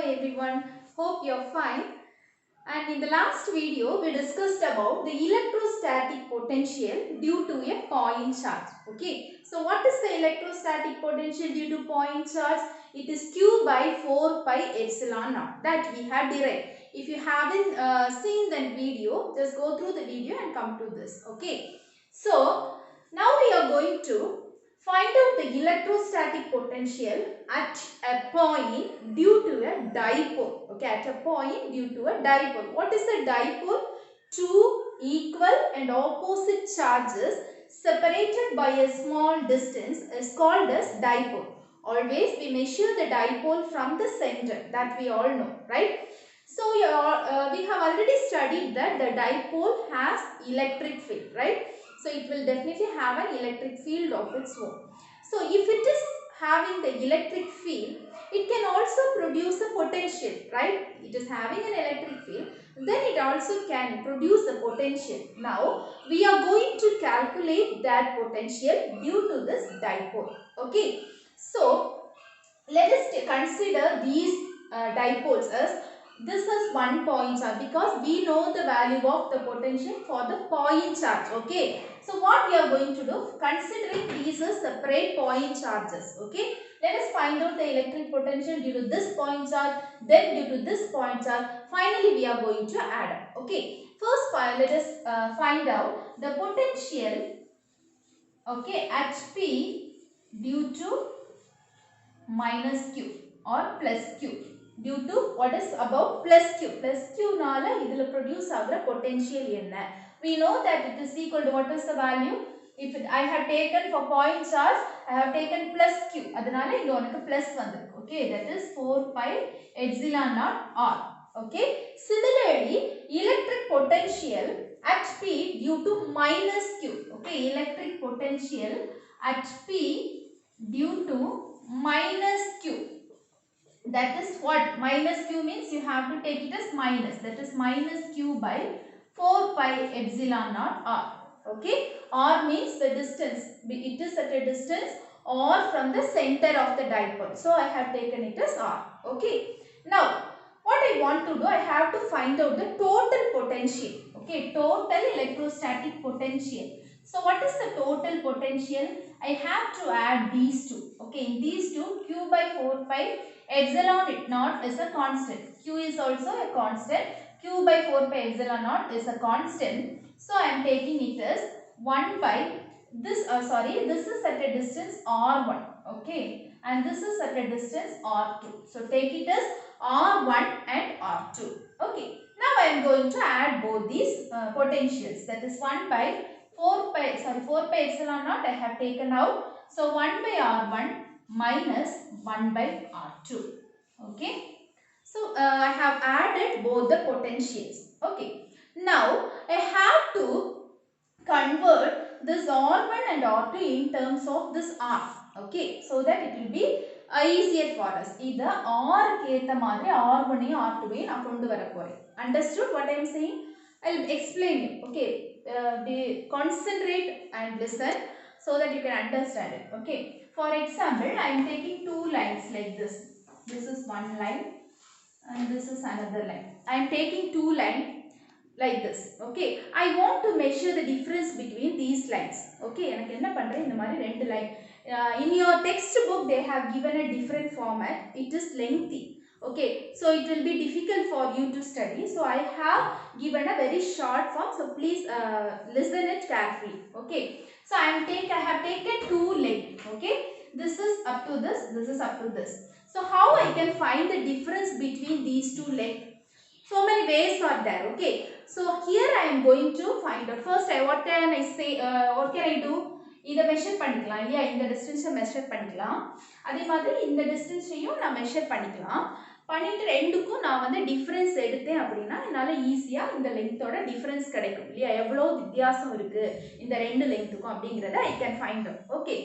everyone, hope you're fine. And in the last video we discussed about the electrostatic potential due to a point charge. Okay, so what is the electrostatic potential due to point charge? It is Q by 4 pi epsilon naught that we have derived. If you haven't seen that video, just go through the video and come to this. Okay, so now we are going to find out the electrostatic potential at a point due to a dipole. Okay, at a point due to a dipole. What is a dipole? Two equal and opposite charges separated by a small distance is called as dipole. Always we measure the dipole from the center, that we all know, right? So we have already studied that the dipole has electric field, right? So it will definitely have an electric field of its own. So if it is having the electric field, it can also produce a potential, right? It is having an electric field, then it also can produce a potential. Now we are going to calculate that potential due to this dipole. Okay, so let us consider these dipoles as this is one point charge, because we know the value of the potential for the point charge. Okay, so what we are going to do, considering these as separate point charges. Okay, let us find out the electric potential due to this point charge, then due to this point charge, finally we are going to add up. Okay, first let us find out the potential, okay, at P due to minus q or plus q due to what is above plus q. Plus q nala idhula produce agra potential enna. We know that it is equal to what is the value? If I have taken for point charge, I have taken plus q. Adanala inga unakku plus vandirukku. Okay, that is 4 pi epsilon naught r. Okay. Similarly, electric potential at P due to minus q. Okay, electric potential at P due to minus q, that is what minus q means, you have to take it as minus, that is minus q by 4 pi epsilon naught r. Okay, r means the distance, it is at a distance or from the center of the dipole, so I have taken it as r. Okay, now what I want to do, I have to find out the total potential. Okay, total electrostatic potential. So what is the total potential? I have to add these two. Okay, in these two, q by 4 pi epsilon naught is a constant. Q is also a constant. Q by 4 pi epsilon naught is a constant. So I am taking it as 1 by this. This is at a distance r1. Okay, and this is at a distance r2. So take it as r1 and r2. Okay. Now I am going to add both these potentials. That is 1 by 4 pi epsilon naught I have taken out. So 1 by r1 minus 1 by r2. Okay. So I have added both the potentials. Okay. Now I have to convert this r1 and r2 in terms of this r. Okay. So that it will be easier for us. Either r கேத்த மாதிரி r1 r2 நான் கொண்டு வர போறேன். Understood what I am saying? I will explain you. Okay. Concentrate and listen so that you can understand it. Okay. For example, I am taking two lines like this. This is one line and this is another line. I am taking two lines like this. Okay, I want to measure the difference between these lines. Okay, எனக்கு என்ன பண்றேன், இந்த மாதிரி ரெண்டு line in your textbook they have given a different format. It is lengthy. Okay, so it will be difficult for you to study, so I have given a very short form, so please listen it carefully. Okay, so I have taken two length. Okay, this is up to this, this is up to this. So how I can find the difference between these two lengths? So many ways are there. Okay, so here I am going to find out. First what can I say, what can I do? இத measure பண்ணிக்கலாம் இல்லையா, இந்த டிஸ்டன்ஸை measure பண்ணிக்கலாம், அதே மாதிரி இந்த டிஸ்டன்ஸையும் நான் measure பண்ணிக்கலாம். பண்ணிட்டு ரெண்டுக்கும் நான் வந்து டிஃபரன்ஸ் எடுத்தேன் அப்படின்னா என்னால் ஈஸியாக இந்த லெங்த்தோட டிஃபரன்ஸ் கிடைக்கும் இல்லையா, எவ்வளோ வித்தியாசம் இருக்குது இந்த ரெண்டு லெங்த்துக்கும் அப்படிங்கிறத I can find out. Okay,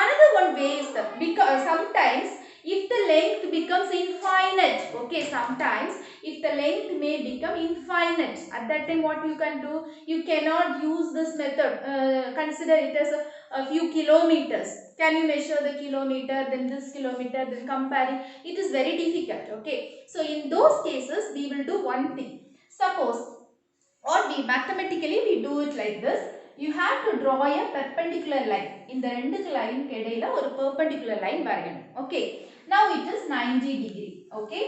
another one way is because sometimes if the length becomes infinite infinite. Okay, sometimes if the length may become infinite, at that time what you can do, you cannot use this method. Consider it as a few kilometers. Can you measure the kilometer, then this kilometer, then comparing? It is very difficult. Okay, so in those cases we will do one thing. Suppose, or we mathematically we do it like this. You have to draw a perpendicular line. In the ரெண்டு line இடையில ஒரு perpendicular line வரையணும். Okay, now it is 90 degree. Okay,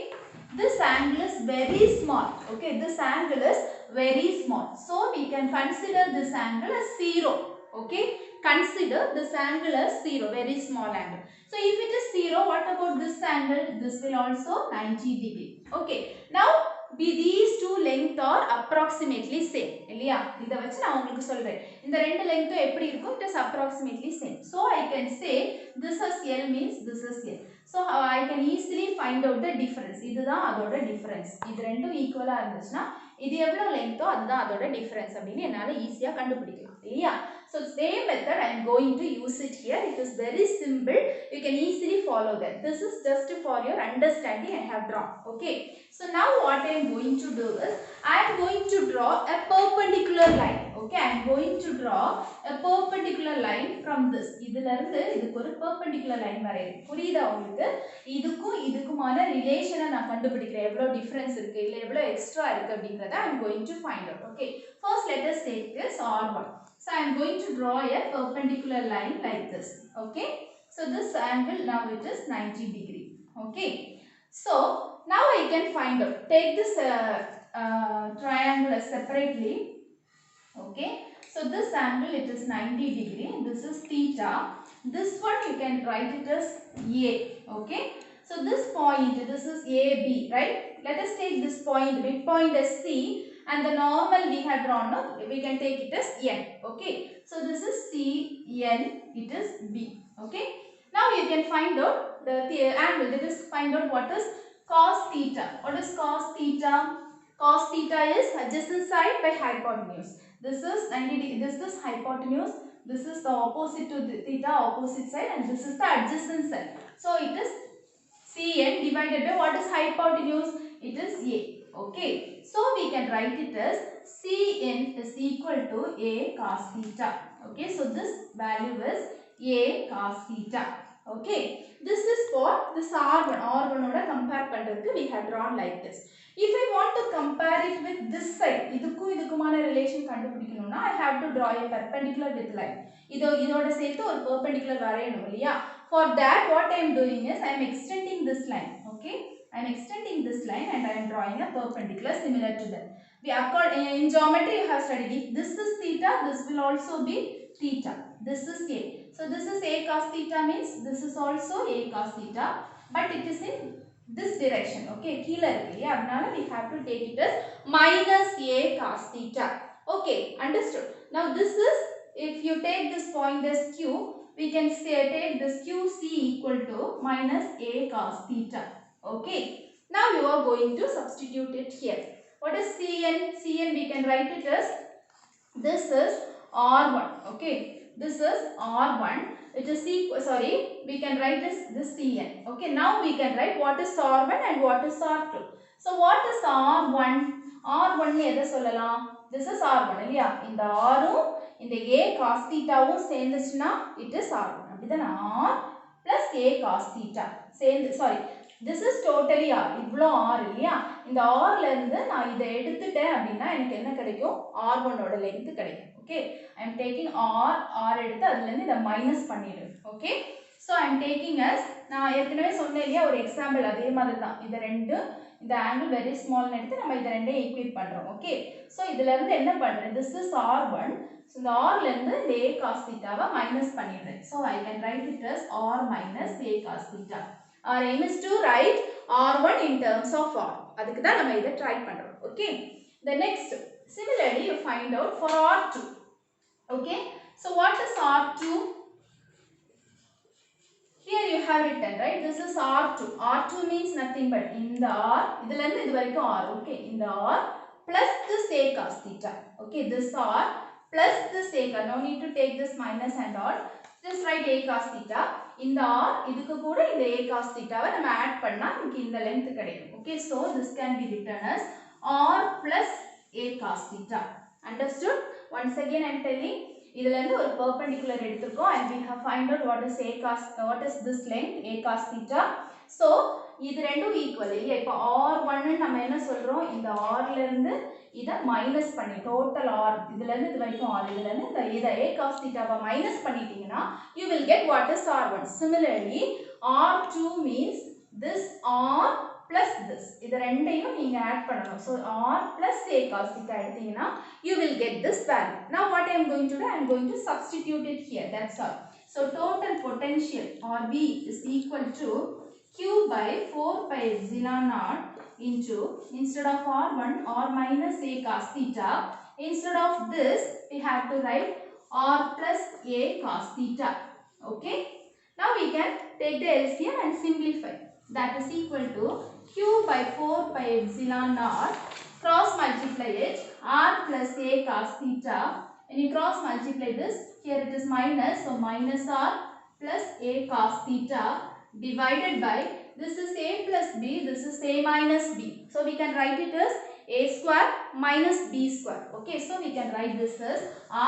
this angle is very small. Okay, this angle is very small, so we can consider this angle as 0. Okay, consider this angle as 0, very small angle. So if it is 0, what about this angle? This will also 90 degree. Okay, now these two length are approximately same. இல்லையா, இதை வச்சு நான் உங்களுக்கு சொல்றேன் இந்த ரெண்டு length எப்படி இருக்கும், it is approximately same. So I can say this is L means this is L. So I can easily find out the difference. இதுதான் அதோட difference. இது ரெண்டும் ஈக்குவலா இருந்துச்சுன்னா இது எவ்வளவு லெங்தோ அதுதான் அதோட டிஃபரன்ஸ் அப்படின்னு என்னால ஈஸியா கண்டுபிடிக்கலாம் இல்லையா. So same method I am going to use it here. It is very simple. You can easily follow that. This is just for your understanding I have drawn. Okay. So now what I am going to do is I am going to draw a perpendicular line. Okay, I am going to draw a perpendicular line from this. இதுல இருந்து இதுக்கு ஒரு perpendicular line வரையறேன். புரியுதா உங்களுக்கு? இதுக்கும் இதுக்குமான ரிலேஷனை நான் கண்டுபிடிக்கிறேன். எவ்வளவு டிஃபரன்ஸ் இருக்கு இல்ல எவ்வளவு எக்ஸ்ட்ரா இருக்கு அப்படிங்கறத I am going to find out. Okay, first let us take this R1. So I am going to draw a perpendicular line like this. Okay, so this angle now it is 90 degree. Okay, so now I can find out. Take this triangle separately. Okay, so this angle it is 90 degree. This is theta. This one you can write it as A. Okay, so this point, this is AB, right? Let us take this point, midpoint as C, and the normal we have drawn, no? We can take it as N. Okay, so this is C, N, it is B. Okay, now you can find out the angle. Let us find out what is cos theta. What is cos theta? Cos theta is adjacent side by hypotenuse. This is 90 degree. This is hypotenuse. This is the opposite to the theta, opposite side, and this is the adjacent side. So it is Cn divided by what is hypotenuse? It is A. Okay. So we can write it as Cn is equal to A cos theta. Okay. So this value is A cos theta. Okay. This is for this R1. R1 oda compare பண்றதுக்கு we have drawn like this. If I want to compare it with this side, இதுக்கும் இதுக்குமான relation கண்டுபிடிக்கணும்னா I have to draw a perpendicular with line. இதோட சேர்த்து ஒரு perpendicular வரையணும் இல்லையா. For that what I am doing is I am extending this line. Okay, I am extending this line and I am drawing a perpendicular similar to that. In geometry you have studied, if this is theta, this will also be theta. This is A. So this is A cos theta means this is also A cos theta, but it is in this direction. Okay, கீழ இருக்கு இல்லையா, அதனால we have to take it as minus A cos theta. Okay, understood. Now this is, if you take this point as Q, we can say take this QC equal to minus A cos theta. Okay, now you are going to substitute it here. What is Cn? Cn we can write it as, this is R1. Okay, this is R1. It is equal, sorry, we can write this Cn. Okay, now we can write what is R1 and what is R2. So what is R1? R1 எதை சொல்லலாம்? This is R1 இல்லையா, இந்த Rம் இந்த A cos thetaவும் சேர்ந்துச்சுன்னா it is R1. அப்படிதானே, R plus A cos theta சேர்ந்து, sorry, this is totally R. இவ்வளோ R இல்லையா, இந்த Rல இருந்து நான் இதை எடுத்துட்டேன் அப்படின்னா எனக்கு என்ன கிடைக்கும்? R1 ஓட length கிடைக்கும். Okay, I am taking R எடுத்து அதுல இருந்து இதை மைனஸ் பண்ணிடு. Okay, so I am taking as, நான் ஏற்கனவே சொன்னேன் இல்லையா ஒரு எக்ஸாம்பிள், அதே மாதிரி தான். இது ரெண்டு, இந்த ஆங்கிள் வெரி ஸ்மால் எடுத்து நம்ம இதை ரெண்டையும் ஈக்குவேட் பண்றோம். ஓகே, ஸோ இதுல இருந்து என்ன பண்றேன், this is R1. ஸோ இந்த Rல இருந்து இந்த A cos theta-வை மைனஸ் பண்ணிடுறேன். So I can write it as R minus A cos theta. Our aim is to write R1 in terms of R. அதுக்கு தான் நம்ம இதை ட்ரை பண்றோம். Okay, the next, similarly you find out for R2. Okay, so what is R2? Here you have written, right, this is R2. R2 means nothing but in the R, இதுல இருந்து இது வரைக்கும் R. Okay, in the R plus this A cos theta. Okay, this R plus this A cos, no need to take this minus and all, just write A cos theta. இந்த r இதுக்கு கூட இந்த a cos theta வை நம்ம add பண்ணா நமக்கு இந்த length கிடைக்கும். Okay, so this can be written as r plus a cos theta. Understood? Once again I am telling, இதுல இருந்து ஒரு perpendicular எடுத்துக்கோ and we have find out what is this length a cos theta. So இது ரெண்டும் equal இல்லையா? இப்போ r1 நம்ம என்ன சொல்றோம், இந்த r ல இருந்து இத மைனஸ் பண்ணி டோட்டல் r இதுல இருந்து இது வரைக்கும் r இதுல இருந்து இத a cos theta வை மைனஸ் பண்ணிட்டீங்கன்னா you will get what is r1. Similarly r2 means this r plus this, இது ரெண்டையும் நீங்க ஆட் பண்ணனும். So r plus a cos theta எடுத்தீங்கன்னா you will get this value. Now what I am going to do, I am going to substitute it here, that's all. So total potential or V is equal to Q by 4 pi epsilon naught into, instead of r1 r minus a cos theta, instead of this we have to write r plus a cos theta. Okay, now we can take the LCM and simplify. That is equal to Q by 4 pi epsilon naught, cross multiply it, r plus a cos theta. When you cross multiply this, here it is minus, so minus r plus a cos theta divided by, this is a plus b, this is a minus b. So we can write it as a square minus b square. Okay, so we can write this as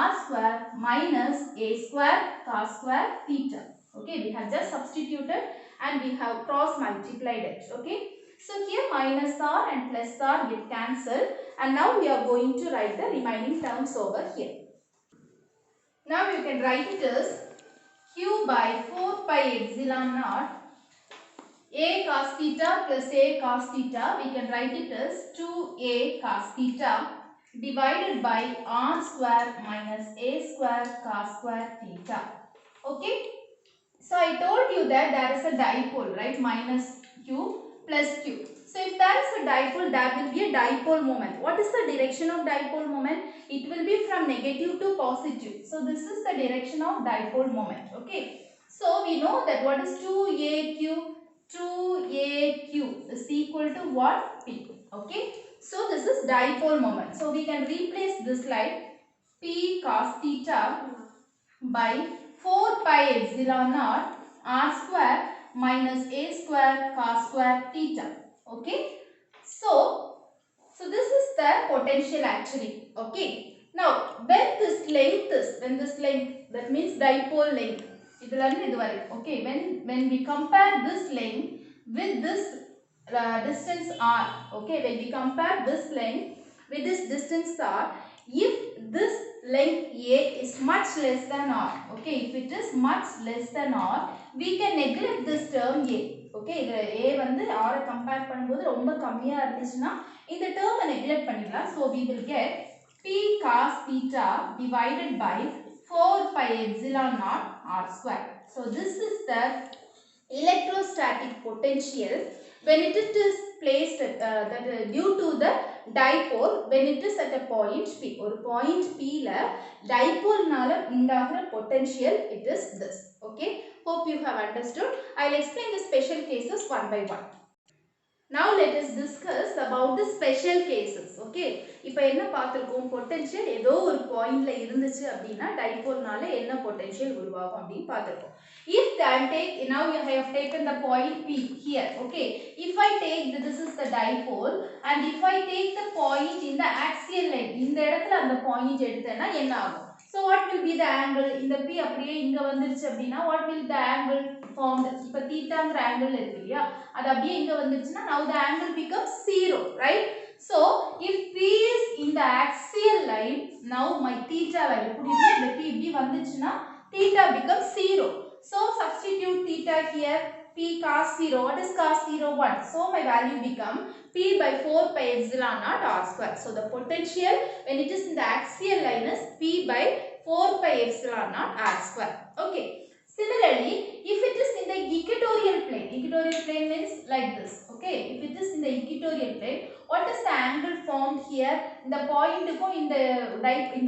r square minus a square cos square theta. Okay, we have just substituted and we have cross multiplied it. Okay, so here minus r and plus r get cancelled and now we are going to write the remaining terms over here. Now you can write it as Q by 4 pi epsilon naught a cos theta plus a cos theta, we can write it as 2a cos theta divided by r square minus a square cos square theta. Okay, so I told you that there is a dipole, right? Minus q plus q. So if there is a dipole, there will be a dipole moment. What is the direction of dipole moment? It will be from negative to positive. So this is the direction of dipole moment. Okay, so we know that what is 2aq? 2aq is equal to what? P. Okay, so this is dipole moment. So we can replace this like P cos theta by 4 pi epsilon naught r square minus a square cos square theta. Okay, so this is the potential actually. Okay, now when this length, that means dipole length, okay, when we compare this length with this distance r, okay, when we compare this length with this distance r, if this length a is much less than r, okay, if it is much less than r, we can neglect this term a. Okay, the a வந்து r compare பண்ணும்போது ரொம்ப கம்மியா இருந்துச்சுனா இந்த term neglect பண்ணிடலாம். So we will get p cos theta divided by 4 pi epsilon naught r square. So this is the electrostatic potential when it is placed due to the dipole when it is at a point p. Or point p la dipole nala undagra potential, it is this. Okay, hope you have understood. I will explain the special cases one by one. Now let us discuss about the special cases. Okay, இப்போ என்ன பார்த்திருக்கோம், potential ஏதோ ஒரு பாயிண்ட்ல இருந்துச்சு அப்படினா டைபோல்னால என்ன potential உருவாகும் அப்படி பார்த்திருக்கோம். If I take, now I have taken the point P here. Okay, if I take this is the dipole and if I take the point in the axial line, இந்த இடத்துல அந்த பாயிண்ட் எடுத்தேன்னா என்ன ஆகும்? So what will be the angle? இந்த P அப்படியே இங்க வந்துருச்சு அப்படினா what will the angle formed? இப்ப தீட்டாங்கற angle இருக்கு இல்லையா, அது அப்படியே இங்க வந்துருச்சுனா now the angle becomes 0, right? So if P is in the axial line, now my theta value புரியுது, இந்த P இப்படி வந்துச்சுனா theta becomes 0. So substitute theta here, P cos 0. What is cos 0? 1. So my value become P by 4 pi epsilon naught r square. So the potential when it is in the axial line is P by 4 pi epsilon naught r square. Okay. Similarly, if it is in the equatorial plane means like this. Okay, if it is in the equatorial plane, what is the angle formed here? The point kum in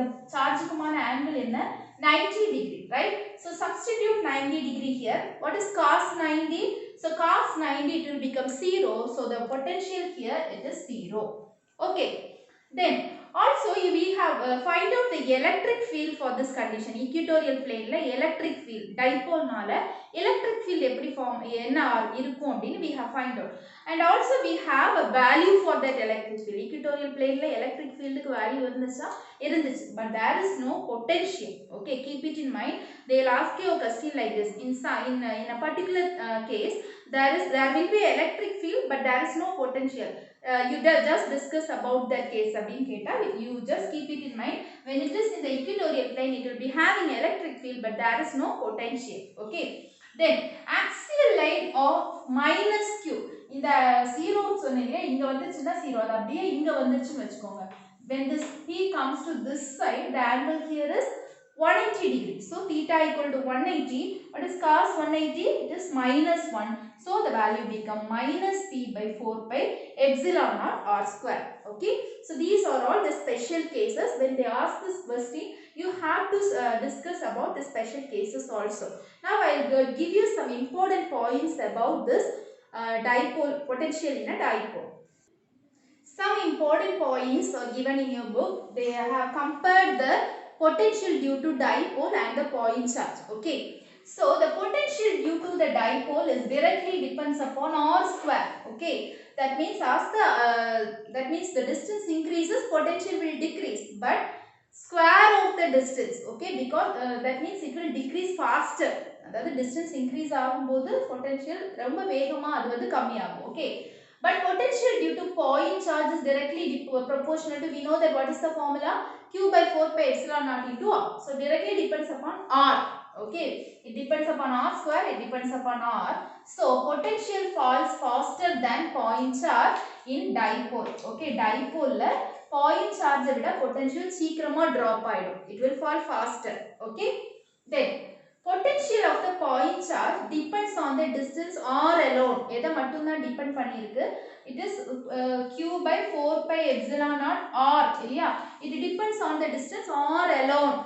the charge kumana angle enna 90 degree, right? So substitute 90 degree here. What is cos 90? So cos 90 it will become 0. So the potential here it is 0. Okay. Then Also we have find out the electric field for this condition. Equatorial plane la electric field dipole naala electric field eppadi form enna irukum appdinu we have find out. And also we have a value for that electric field. Equatorial plane la electric field ku value irundhuchu, but there is no potential. Okay, keep it in mind. They will ask you a question like this. In a particular case, there will be electric field, but there is no potential. You just discuss about that case abin keta, you just keep it in mind. When it is in the equatorial plane, it will be having electric field, but there is no potential. Okay, then axial line of minus q. இந்த 0 சொன்னீங்க, இங்க வந்துச்சுன்னா 0, அது அப்படியே இங்க வந்துருச்சுன்னு வெச்சுக்கோங்க. When this p comes to this side, the angle here is 180 degrees. So theta equal to 180. What is cos 180? It is minus 1. So the value become minus p by 4 pi epsilon naught r square. Okay. So these are all the special cases. When they ask this question, you have to discuss about the special cases also. Now I will give you some important points about this dipole, potential in a dipole. Some important points are given in your book. They have compared the potential due to dipole and the point charge. Okay. So the potential due to the dipole is directly depends upon r square. Okay. That means the distance increases, potential will decrease, but square of the distance. Okay, because that means it will decrease faster. அதாவது distance increase ஆகும்போது potential ரொம்ப வேகமா அது வந்து கம்மியாகும். Okay. But potential due to point charge is directly proportional to, we know that what is the formula? Q by 4 pi epsilon naught into R. So directly depends upon R. Okay. It depends upon R square, it depends upon R. So potential falls faster than point charge in dipole. Okay. Dipole la point charge vida potential சீக்கிரமா drop ஆயிடும். It will fall faster. Okay. Then potential of the point charge depends on the distance r alone. எதை மட்டும் தான் depend பண்ணிருக்கு? It is q by 4 pi epsilon naught r. இல்லையா? It depends on the distance r alone.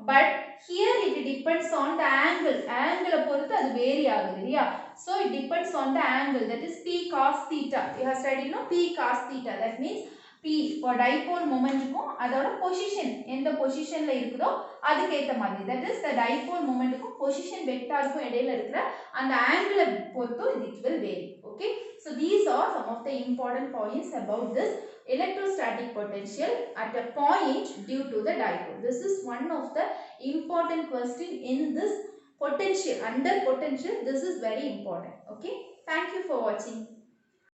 But here it depends on the angle. Angle பொறுத்து அது vary ஆகுது. இல்லையா? So it depends on the angle. That is p cos theta. You have studied, no? P cos theta. That means P for dipole moment க்கும் அதோட position எந்த பொசிஷன்ல இருக்குதோ அதுக்கு ஏத்த மாதிரி, that is the dipole moment க்கும் position vector க்கும் இடையில இருக்கிற அந்த angle பொறுத்து it will vary. Okay, so these are some of the important points about this electrostatic potential at a point due to the dipole. This is one of the important question in this potential. Under potential, this is very important. Okay, thank you for watching.